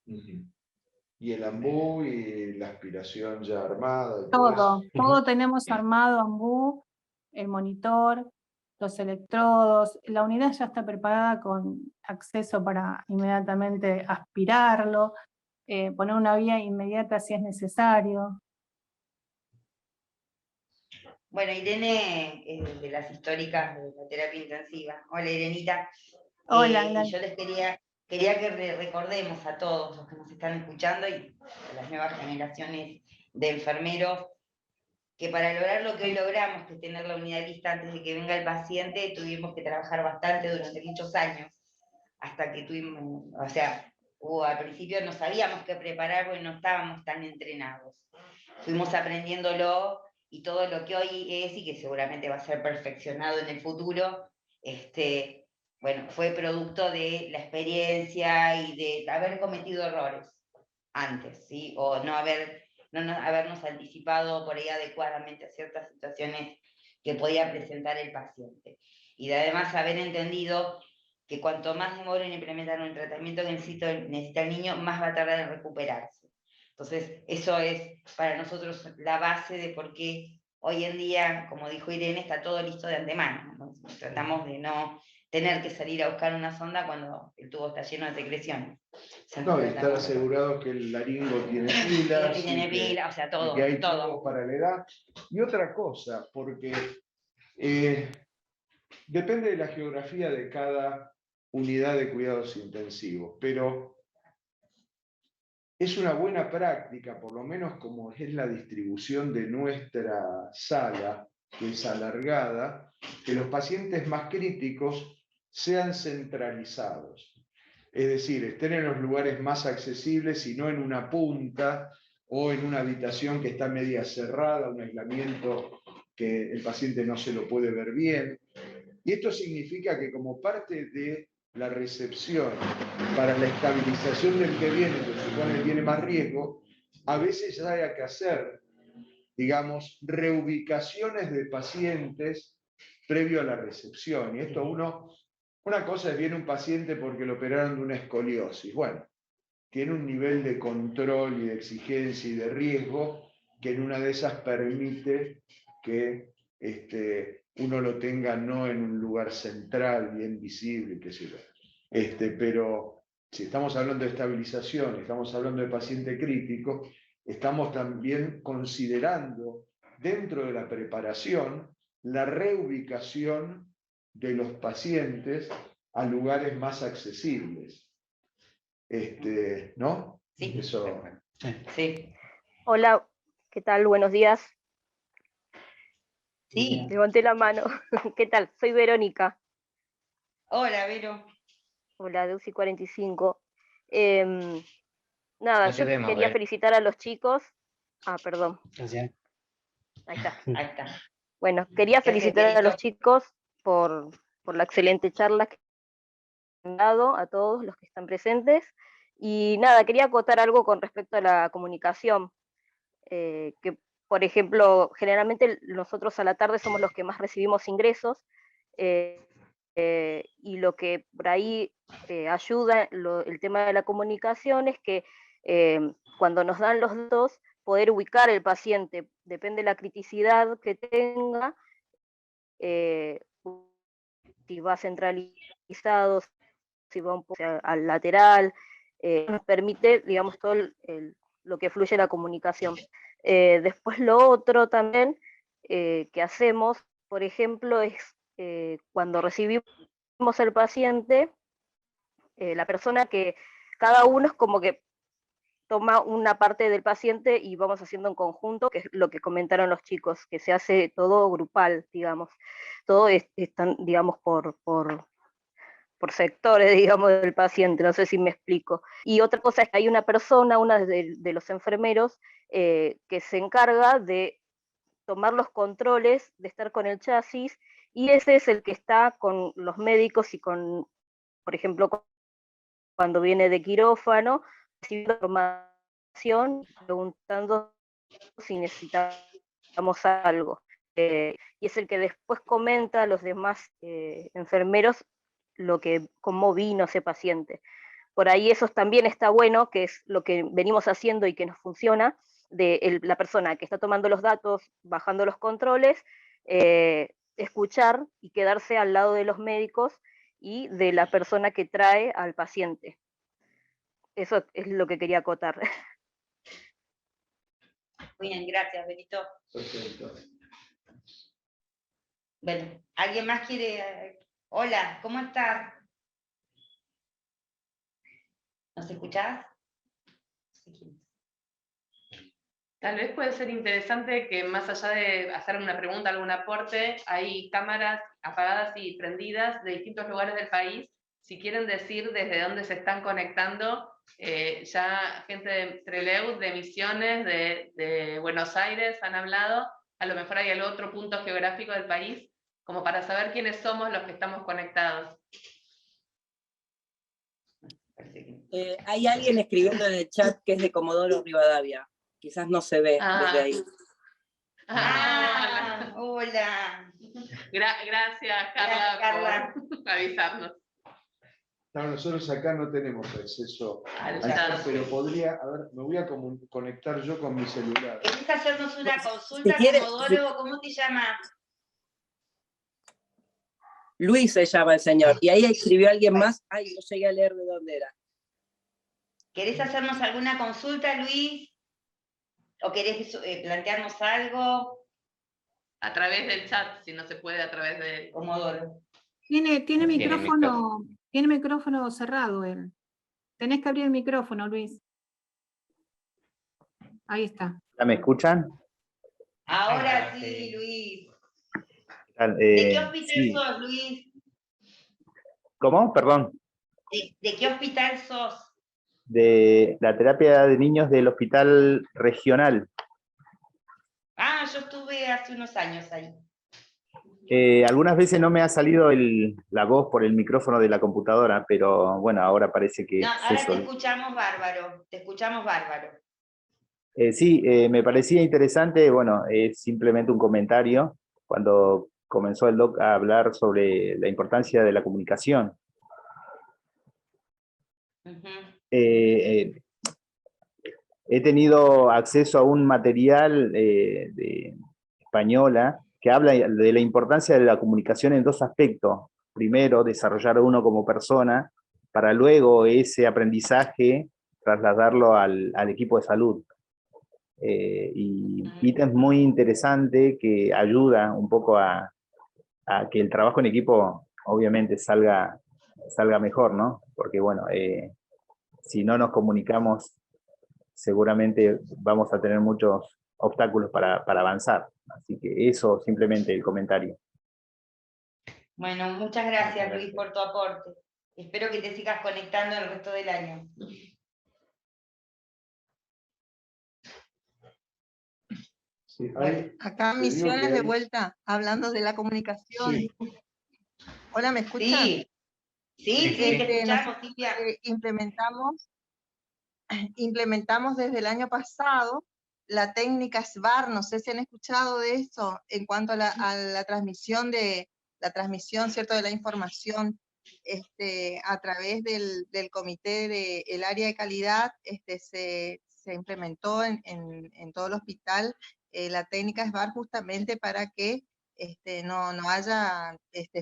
Y el AMBU y la aspiración ya armada. Todo tenemos armado, AMBU, el monitor, los electrodos, la unidad ya está preparada con acceso para inmediatamente aspirarlo, poner una vía inmediata si es necesario. Bueno, Irene es de las históricas de la terapia intensiva. Hola, Irenita. Hola, Y yo les quería que recordemos a todos los que nos están escuchando y a las nuevas generaciones de enfermeros que para lograr lo que hoy logramos, que es tener la unidad lista antes de que venga el paciente, tuvimos que trabajar bastante durante muchos años, hasta que tuvimos, o sea, al principio no sabíamos qué preparar porque no estábamos tan entrenados. Fuimos aprendiéndolo y todo lo que hoy es y que seguramente va a ser perfeccionado en el futuro, bueno, fue producto de la experiencia y de haber cometido errores antes, ¿sí? O no habernos anticipado por ahí adecuadamente a ciertas situaciones que podía presentar el paciente. Y de además haber entendido que cuanto más demora en implementar un tratamiento que necesita el niño, más va a tardar en recuperarse. Entonces, eso es para nosotros la base de por qué hoy en día, como dijo Irene, está todo listo de antemano. Entonces, tratamos de no tener que salir a buscar una sonda cuando el tubo está lleno de secreciones. No, y estar asegurado que el laringo tiene pilas. Tiene pilas, o sea, todo. Y que hay todo para la edad. Y otra cosa, porque depende de la geografía de cada unidad de cuidados intensivos, pero es una buena práctica, por lo menos como es la distribución de nuestra sala, que es alargada, que los pacientes más críticos sean centralizados. Es decir, estén en los lugares más accesibles y no en una punta o en una habitación que está media cerrada, un aislamiento que el paciente no se lo puede ver bien. Y esto significa que como parte de la recepción para la estabilización del que viene, que supone que tiene más riesgo, a veces hay que hacer, digamos, reubicaciones de pacientes previo a la recepción. Y esto una cosa es viene un paciente porque lo operaron de una escoliosis. Bueno, tiene un nivel de control y de exigencia y de riesgo que en una de esas permite que uno lo tenga no en un lugar central, bien visible, qué sé yo. Pero si estamos hablando de estabilización, estamos hablando de paciente crítico, estamos también considerando dentro de la preparación la reubicación de los pacientes a lugares más accesibles. ¿No? Sí. Eso. Sí. Hola, ¿qué tal? Buenos días. Sí. Levanté la mano. ¿Qué tal? Soy Verónica. Hola, Vero. Hola, de UCI 45. Nada, No te yo vemos, quería Ver. felicitar a los chicos. Ah, perdón. Gracias. Ahí está. Ahí está. Bueno, quería ¿Qué haces, felicitar a los Verito? chicos por la excelente charla que han dado a todos los que están presentes. Y nada, quería acotar algo con respecto a la comunicación. Que, por ejemplo, generalmente nosotros a la tarde somos los que más recibimos ingresos, y lo que por ahí ayuda el tema de la comunicación es que cuando nos dan los datos, poder ubicar el paciente, depende de la criticidad que tenga, si va centralizado, si va un poco al lateral, nos permite, digamos, todo lo que fluye la comunicación. Después lo otro también que hacemos, por ejemplo, es cuando recibimos el paciente, la persona que cada uno es como que toma una parte del paciente y vamos haciendo en conjunto, que es lo que comentaron los chicos, que se hace todo grupal, digamos. Todo están, digamos, por sectores, digamos, del paciente, no sé si me explico. Y otra cosa es que hay una persona, una de los enfermeros, que se encarga de tomar los controles, de estar con el chasis, y ese es el que está con los médicos y con, por ejemplo, cuando viene de quirófano, recibiendo información, preguntando si necesitamos algo. Y es el que después comenta a los demás enfermeros cómo vino ese paciente. Por ahí eso también está bueno, que es lo que venimos haciendo y que nos funciona, de la persona que está tomando los datos, bajando los controles, escuchar y quedarse al lado de los médicos y de la persona que trae al paciente. Eso es lo que quería acotar. Muy bien, gracias, Benito. Perfecto. Bueno, ¿alguien más quiere? Hola, ¿cómo estás? ¿Nos escuchás? Tal vez puede ser interesante que más allá de hacer una pregunta, algún aporte, hay cámaras apagadas y prendidas de distintos lugares del país. Si quieren decir desde dónde se están conectando, ya gente de Trelew, de Misiones, de Buenos Aires han hablado, a lo mejor hay algún otro punto geográfico del país, como para saber quiénes somos los que estamos conectados. Hay alguien escribiendo en el chat que es de Comodoro Rivadavia. Quizás no se ve desde ahí. Hola. Gracias, Carla, por avisarnos. No, nosotros acá no tenemos acceso Al al chat. chat, pero podría, a ver, me voy a conectar yo con mi celular. ¿Querés hacernos una consulta, Si quiere, Comodoro? ¿Cómo te llamas? Luis se llama el señor. Y ahí escribió alguien más. Ay, no llegué a leer de dónde era. ¿Querés hacernos alguna consulta, Luis? ¿O querés plantearnos algo? A través del chat, si no se puede a través de Comodoro. Tiene micrófono cerrado él. Tenés que abrir el micrófono, Luis. Ahí está. ¿Ya me escuchan? Ahora sí, Luis. ¿De ¿De qué hospital sos, Luis? ¿Cómo? Perdón. ¿De qué hospital sos? De la terapia de niños del hospital regional. Ah, yo estuve hace unos años ahí. Algunas veces no me ha salido la voz por el micrófono de la computadora, pero bueno, ahora parece que No, es ahora eso. te escuchamos bárbaro, te escuchamos bárbaro. Sí, me parecía interesante, bueno, es simplemente un comentario, cuando comenzó el doc a hablar sobre la importancia de la comunicación. He tenido acceso a un material de española que habla de la importancia de la comunicación en dos aspectos. Primero, desarrollar uno como persona, para luego ese aprendizaje trasladarlo al equipo de salud. Y ítems muy interesante que ayuda un poco a que el trabajo en equipo obviamente salga salga mejor, ¿no? Porque bueno, si no nos comunicamos, seguramente vamos a tener muchos obstáculos para avanzar. Así que eso simplemente el comentario. Bueno, muchas gracias Luis por tu aporte. Espero que te sigas conectando el resto del año. Sí, Bueno, acá te digo Misiones que de hay- vuelta, hablando de la comunicación. Sí, Hola, ¿me escuchan? Sí, sí, te escuchamos, Nosotros Silvia. implementamos desde el año pasado la técnica SBAR, no sé si han escuchado de eso, en cuanto a la transmisión ¿cierto?, de la información a través del comité del área de calidad. Se implementó en todo el hospital la técnica SBAR justamente para que no haya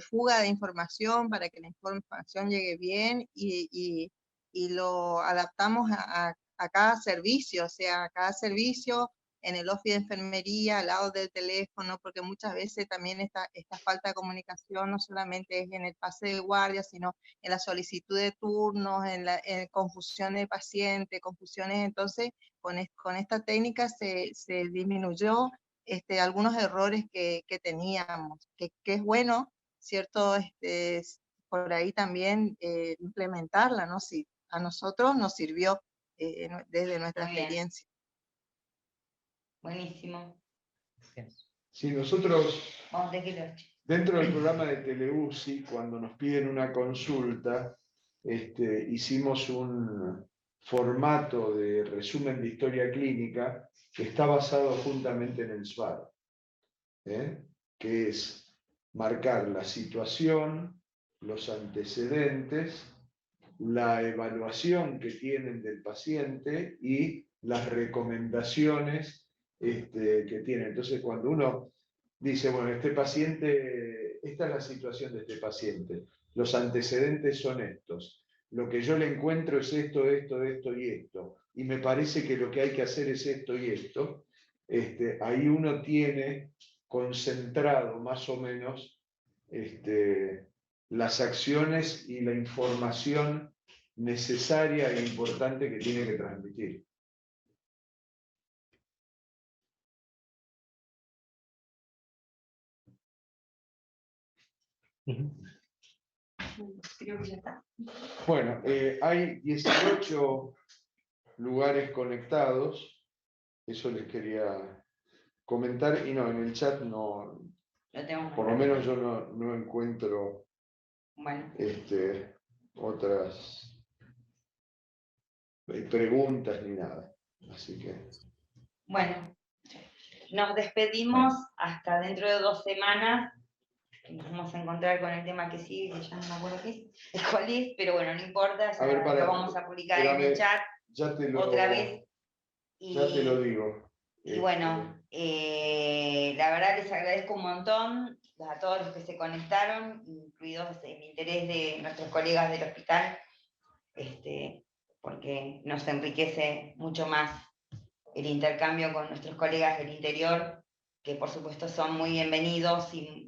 fuga de información, para que la información llegue bien y lo adaptamos a cada servicio, o sea, a cada servicio en el office de enfermería, al lado del teléfono, porque muchas veces también esta falta de comunicación no solamente es en el pase de guardia, sino en la solicitud de turnos, en confusiones de pacientes, confusiones. Entonces, con esta técnica se disminuyó algunos errores que teníamos, que es bueno, ¿cierto? Por ahí también implementarla, ¿no? Si a nosotros nos sirvió desde nuestra Muy bien. experiencia. Buenísimo. sí, nosotros Vamos de que dentro del programa de Teleuci, cuando nos piden una consulta, hicimos un formato de resumen de historia clínica que está basado juntamente en el SBAR, que es marcar la situación, los antecedentes, la evaluación que tienen del paciente y las recomendaciones que tienen. Entonces, cuando uno dice, bueno, este paciente, esta es la situación de este paciente, los antecedentes son estos, lo que yo le encuentro es esto, esto, esto y esto, y me parece que lo que hay que hacer es esto y esto, ahí uno tiene concentrado más o menos las acciones y la información necesaria e importante que tiene que transmitir. Creo que ya está. Bueno, hay 18 lugares conectados, eso les quería comentar, y no, en el chat no, por lo menos yo no encuentro Bueno. otras preguntas ni nada, así que... Bueno, nos despedimos hasta dentro de 2 semanas. Nos vamos a encontrar con el tema que sigue, que ya no me acuerdo cuál es, pero bueno, no importa, ya lo vamos a publicar en el chat otra vez. Ya te lo digo. Y bueno, la verdad les agradezco un montón a todos los que se conectaron, incluidos el interés de nuestros colegas del hospital, porque nos enriquece mucho más el intercambio con nuestros colegas del interior, que por supuesto son muy bienvenidos y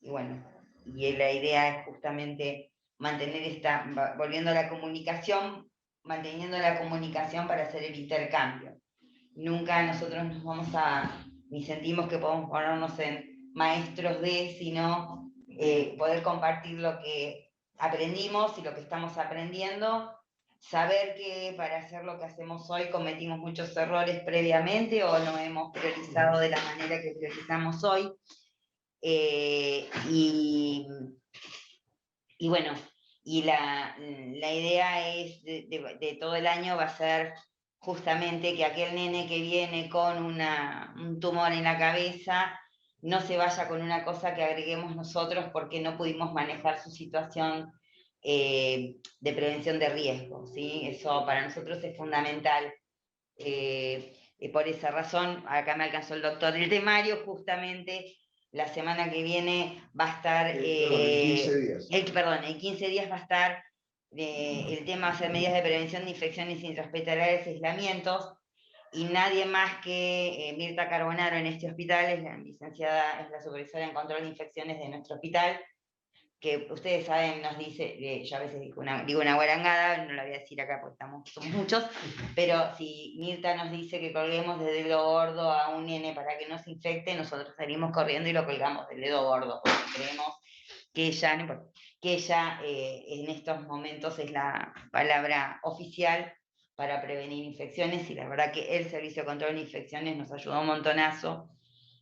bueno, y la idea es justamente mantener volviendo a la comunicación, manteniendo la comunicación para hacer el intercambio. Nunca nosotros nos vamos ni sentimos que podemos ponernos en maestros sino poder compartir lo que aprendimos y lo que estamos aprendiendo, saber que para hacer lo que hacemos hoy cometimos muchos errores previamente o no hemos priorizado de la manera que priorizamos hoy. Y bueno, y la idea es de todo el año va a ser justamente que aquel nene que viene con un tumor en la cabeza no se vaya con una cosa que agreguemos nosotros porque no pudimos manejar su situación de prevención de riesgo, ¿sí? Eso para nosotros es fundamental. Por esa razón, acá me alcanzó el doctor del temario, justamente la semana que viene va a estar... en 15 días. En 15 días va a estar el tema de medidas de prevención de infecciones intrahospitalarias y aislamientos, y nadie más que Mirta Carbonaro en este hospital, es la licenciada, es la supervisora en control de infecciones de nuestro hospital, que ustedes saben, nos dice, yo a veces digo una guarangada, no la voy a decir acá porque somos muchos, pero si Mirta nos dice que colguemos de dedo gordo a un nene para que no se infecte, nosotros salimos corriendo y lo colgamos del dedo gordo, porque creemos que ella, no importa, que ella en estos momentos es la palabra oficial para prevenir infecciones, y la verdad que el Servicio de Control de Infecciones nos ayudó un montonazo.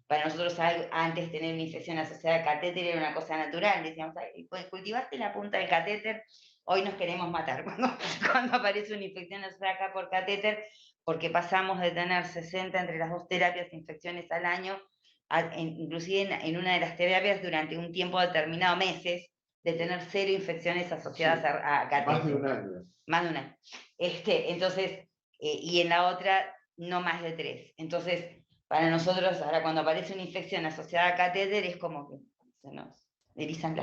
Para nosotros antes tener una infección asociada a catéter era una cosa natural, decíamos, pues cultivaste la punta del catéter, hoy nos queremos matar cuando aparece una infección asociada por catéter, porque pasamos de tener 60 entre las dos terapias de infecciones al año, inclusive en una de las terapias durante un tiempo determinado, meses, de tener 0 infecciones asociadas a catéter. Más de un año. Más de un año. Entonces, y en la otra no más de 3. Entonces, para nosotros, ahora cuando aparece una infección asociada a catéter, es como que se nos erizan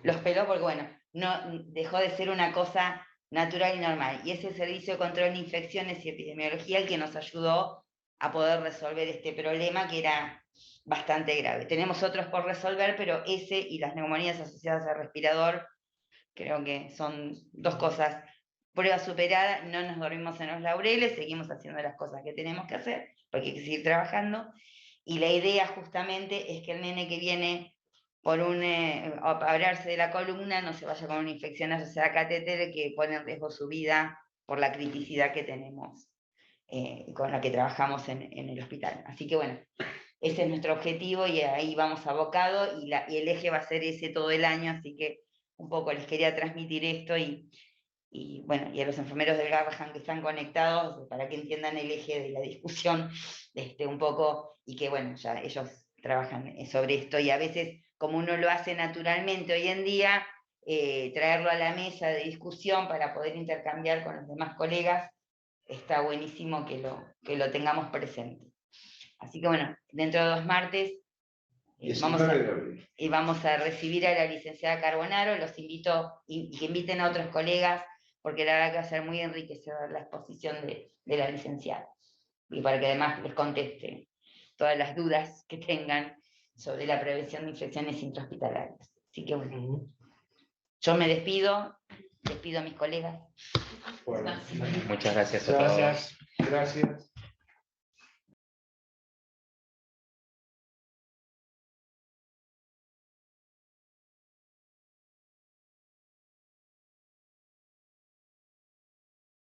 los pelos, porque bueno, no dejó de ser una cosa natural y normal. Y ese Servicio de Control de Infecciones y Epidemiología el que nos ayudó a poder resolver este problema que era bastante grave. Tenemos otros por resolver, pero ese y las neumonías asociadas al respirador, creo que son 2 cosas. Prueba superada, no nos dormimos en los laureles, seguimos haciendo las cosas que tenemos que hacer, porque hay que seguir trabajando. Y la idea justamente es que el nene que viene por operarse de la columna no se vaya con una infección asociada a catéter que pone en riesgo su vida por la criticidad que tenemos con la que trabajamos en el hospital. Así que bueno, ese es nuestro objetivo y ahí vamos abocados, y el eje va a ser ese todo el año, así que un poco les quería transmitir esto y bueno, y a los enfermeros del Garrahan que están conectados, para que entiendan el eje de la discusión un poco, y que bueno, ya ellos trabajan sobre esto, y a veces, como uno lo hace naturalmente hoy en día, traerlo a la mesa de discusión para poder intercambiar con los demás colegas, está buenísimo que lo tengamos presente. Así que bueno, dentro de 2 martes vamos a recibir a la licenciada Carbonaro, los invito y que inviten a otros colegas, porque la verdad que va a ser muy enriquecedora la exposición de la licenciada, y para que además les conteste todas las dudas que tengan sobre la prevención de infecciones intrahospitalarias. Así que bueno, yo me despido a mis colegas. Bueno, Muchas gracias a todos. Gracias.